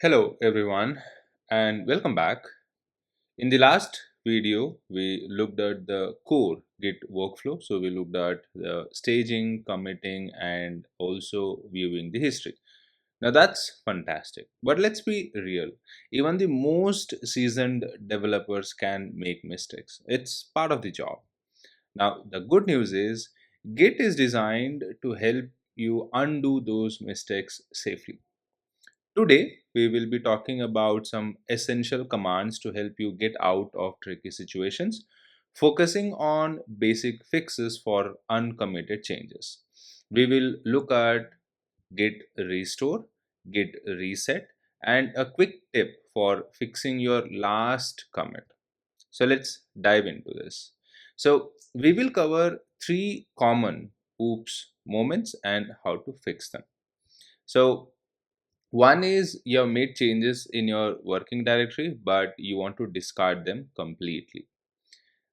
Hello everyone and welcome back. In the last video, we looked at the core Git workflow. So we looked at the staging, committing, and also viewing the history. Now that's fantastic. But let's be real. Even the most seasoned developers can make mistakes. It's part of the job. Now the good news is Git is designed to help you undo those mistakes safely. Today, we will be talking about some essential commands to help you get out of tricky situations, focusing on basic fixes for uncommitted changes. We will look at Git restore, Git reset, and a quick tip for fixing your last commit. So let's dive into this. So we will cover three common oops moments and how to fix them. So one is you have made changes in your working directory, but you want to discard them completely.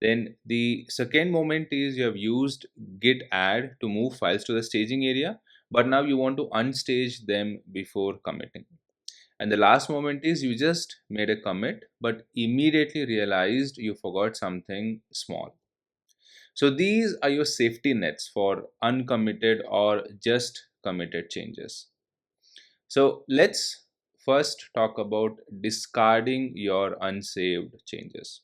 Then the second moment is you have used git add to move files to the staging area, but now you want to unstage them before committing. And the last moment is you just made a commit, but immediately realized you forgot something small. So these are your safety nets for uncommitted or just committed changes. So let's first talk about discarding your unsaved changes.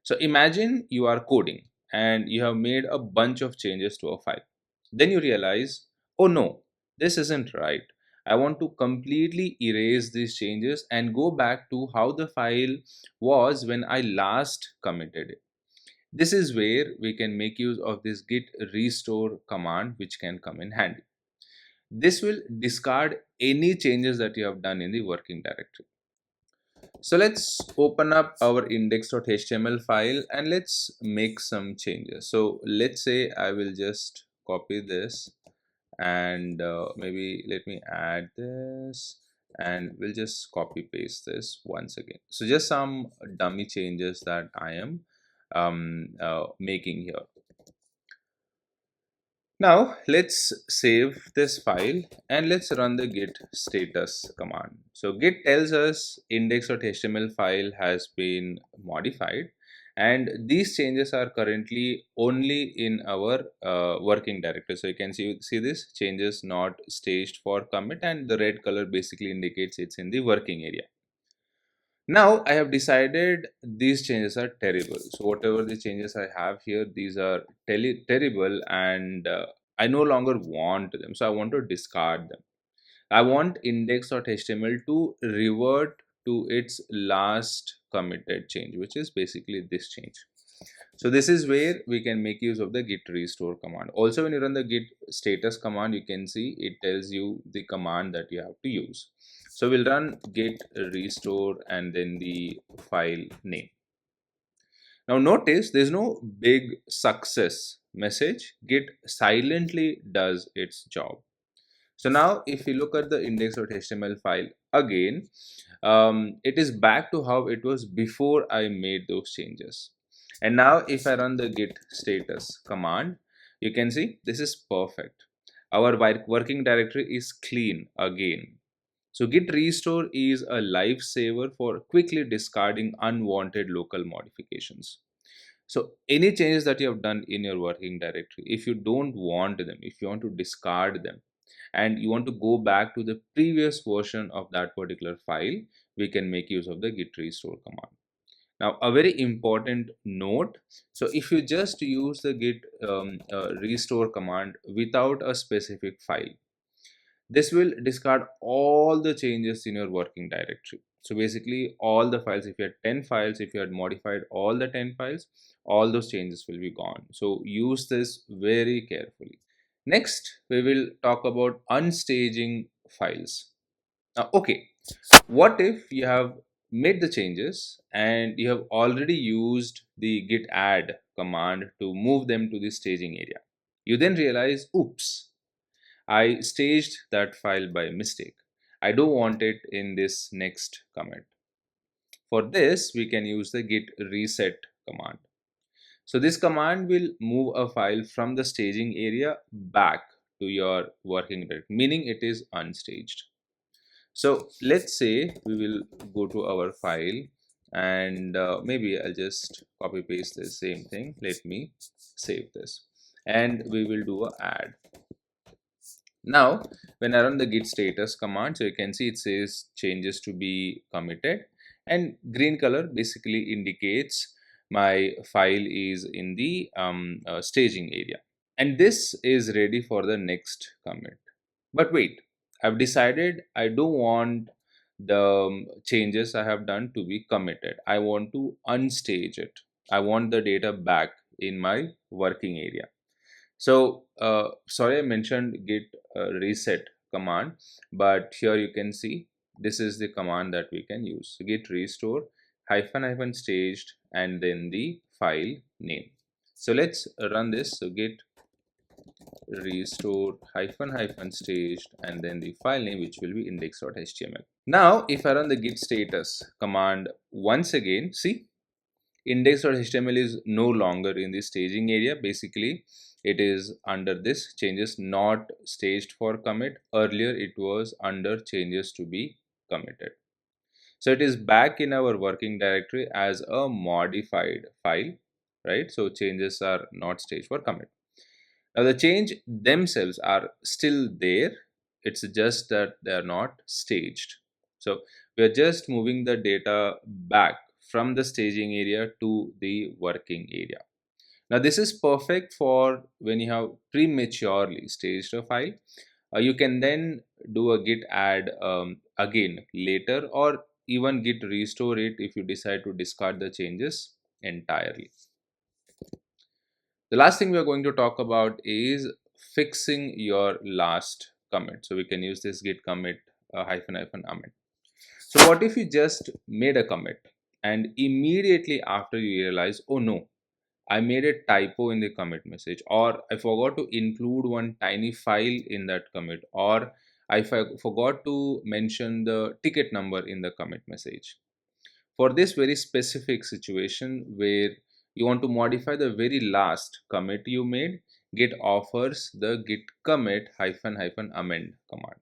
So imagine you are coding and you have made a bunch of changes to a file. Then you realize, oh no, this isn't right. I want to completely erase these changes and go back to how the file was when I last committed it. This is where we can make use of this git restore command, which can come in handy. This will discard any changes that you have done in the working directory. So let's open up our index.html file and let's make some changes. So let's say I will just copy this and maybe let me add this and we'll just copy paste this once again. So just some dummy changes that I am making here. Now let's save this file and let's run the git status command. So git tells us index.html file has been modified and these changes are currently only in our working directory. So you can see this changes not staged for commit, and the red color basically indicates it's in the working area. Now I have decided these changes are terrible. So whatever the changes I have here, these are terrible, and I no longer want them. So I want to discard them. I want index.html to revert to its last committed change, which is basically this change. So this is where we can make use of the git restore command. Also, when you run the git status command, you can see it tells you the command that you have to use. So we'll run git restore and then the file name. Now notice there's no big success message. Git silently does its job. So now if we look at the index.html file again, it is back to how it was before I made those changes. And now if I run the git status command, you can see this is perfect. Our working directory is clean again. So git restore is a lifesaver for quickly discarding unwanted local modifications. So any changes that you have done in your working directory, if you don't want them, if you want to discard them, and you want to go back to the previous version of that particular file, we can make use of the git restore command. Now, a very important note. So if you just use the git restore command without a specific file, this will discard all the changes in your working directory. So basically all the files, if you had 10 files, if you had modified all the 10 files, all those changes will be gone. So use this very carefully. Next, we will talk about unstaging files. Now, okay, what if you have made the changes and you have already used the git add command to move them to the staging area? You then realize, oops, I staged that file by mistake. I don't want it in this next commit. For this, we can use the git reset command. So this command will move a file from the staging area back to your working directory, meaning it is unstaged. So let's say we will go to our file, and maybe I'll just copy paste the same thing. Let me save this, and we will do a add. Now when I run the git status command, so you can see it says changes to be committed, and green color basically indicates my file is in the staging area, and this is ready for the next commit. But wait, I've decided I don't want the changes I have done to be committed. I want to unstage it. I want the data back in my working area. So sorry, I mentioned git reset command, but here you can see this is the command that we can use. So git restore hyphen hyphen staged and then the file name. So let's run this. So git restore hyphen hyphen staged and then the file name, which will be index.html. Now if I run the git status command once again, see, index.html is no longer in the staging area. Basically it is under this changes not staged for commit. Earlier it was under changes to be committed. So it is back in our working directory as a modified file, right? So changes are not staged for commit. Now the change themselves are still there, it's just that they are not staged. So we are just moving the data back from the staging area to the working area. Now this is perfect for when you have prematurely staged a file. You can then do a git add again later, or even git restore it if you decide to discard the changes entirely. The last thing we are going to talk about is fixing your last commit. So we can use this git commit hyphen hyphen amend. So what if you just made a commit and immediately after you realize, oh no, I made a typo in the commit message, or I forgot to include one tiny file in that commit, or I forgot to mention the ticket number in the commit message. For this very specific situation where you want to modify the very last commit you made, Git offers the git commit hyphen hyphen amend command.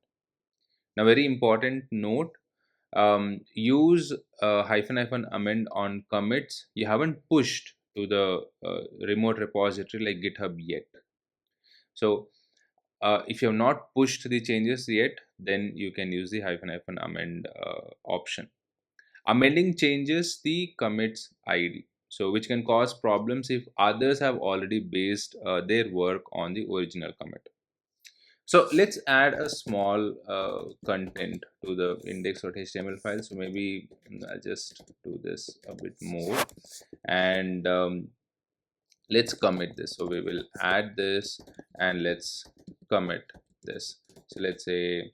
Now, very important note, use hyphen hyphen amend on commits you haven't pushed to the remote repository like GitHub yet. So, if you have not pushed the changes yet, then you can use the hyphen hyphen amend option. Amending changes the commits ID, so which can cause problems if others have already based their work on the original commit. So let's add a small content to the index.html file. So maybe I'll just do this a bit more, and let's commit this. So we will add this and let's commit this. So let's say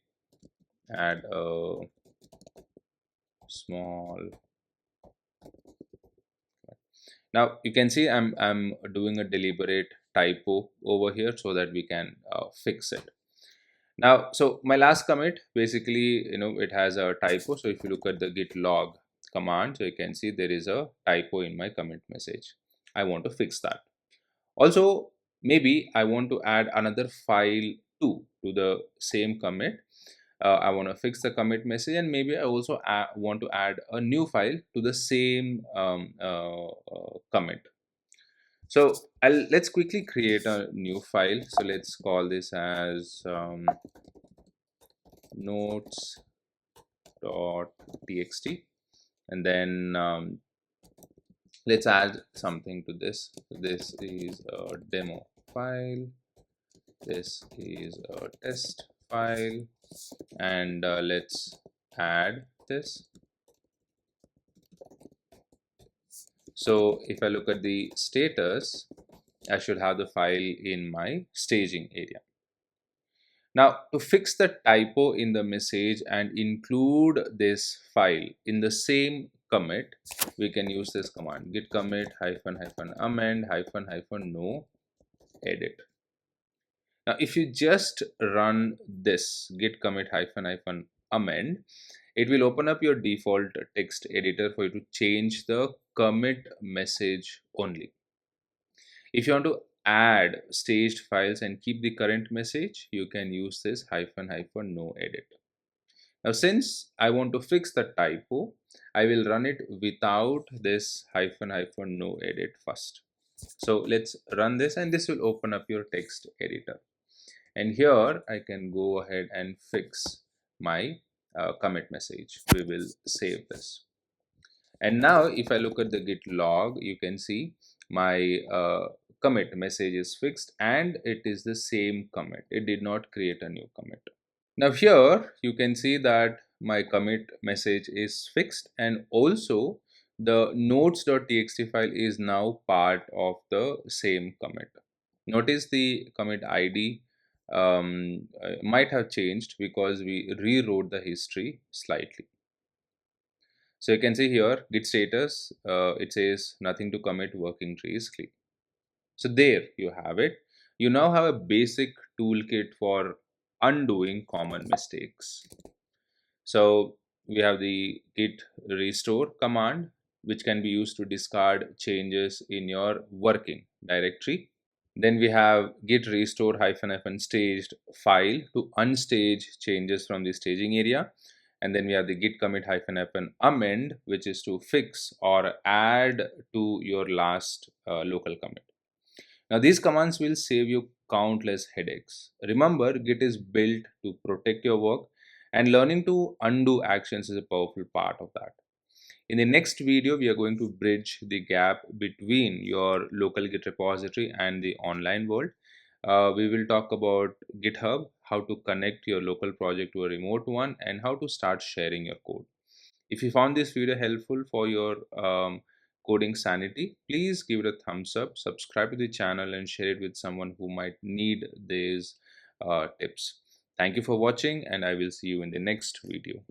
add a small. Now you can see I'm doing a deliberate typo over here so that we can fix it. Now, so my last commit basically, it has a typo. So if you look at the git log command, so you can see there is a typo in my commit message. I want to fix that. Also, maybe I want to add another file too to the same commit. I want to fix the commit message, and maybe I also want to add a new file to the same commit. So let's quickly create a new file. So let's call this as notes.txt, and then let's add something to this. This is a demo file, this is a test file, and let's add this. So if I look at the status, I should have the file in my staging area. Now to fix the typo in the message and include this file in the same commit, we can use this command git commit hyphen hyphen amend hyphen hyphen no edit. Now if you just run this git commit hyphen hyphen amend, it will open up your default text editor for you to change the commit message only. If you want to add staged files and keep the current message, you can use this hyphen hyphen no edit. Now, since I want to fix the typo, I will run it without this hyphen hyphen no edit first. So let's run this, and this will open up your text editor. And here I can go ahead and fix my commit message. We will save this. And now if I look at the git log, you can see my commit message is fixed, and it is the same commit. It did not create a new commit. Now here you can see that my commit message is fixed, and also the notes.txt file is now part of the same commit. Notice the commit ID might have changed because we rewrote the history slightly. So you can see here git status, it says nothing to commit, working tree is clean. So there you have it. You now have a basic toolkit for undoing common mistakes. So we have the git restore command, which can be used to discard changes in your working directory. Then we have git restore hyphen hyphen staged file to unstage changes from the staging area. And then we have the git commit hyphen hyphen amend, which is to fix or add to your last local commit. Now these commands will save you countless headaches. Remember, Git is built to protect your work, and learning to undo actions is a powerful part of that. In the next video, we are going to bridge the gap between your local Git repository and the online world. We will talk about GitHub, how to connect your local project to a remote one, and how to start sharing your code. If you found this video helpful for your coding sanity, please give it a thumbs up, subscribe to the channel, and share it with someone who might need these tips. Thank you for watching, and I will see you in the next video.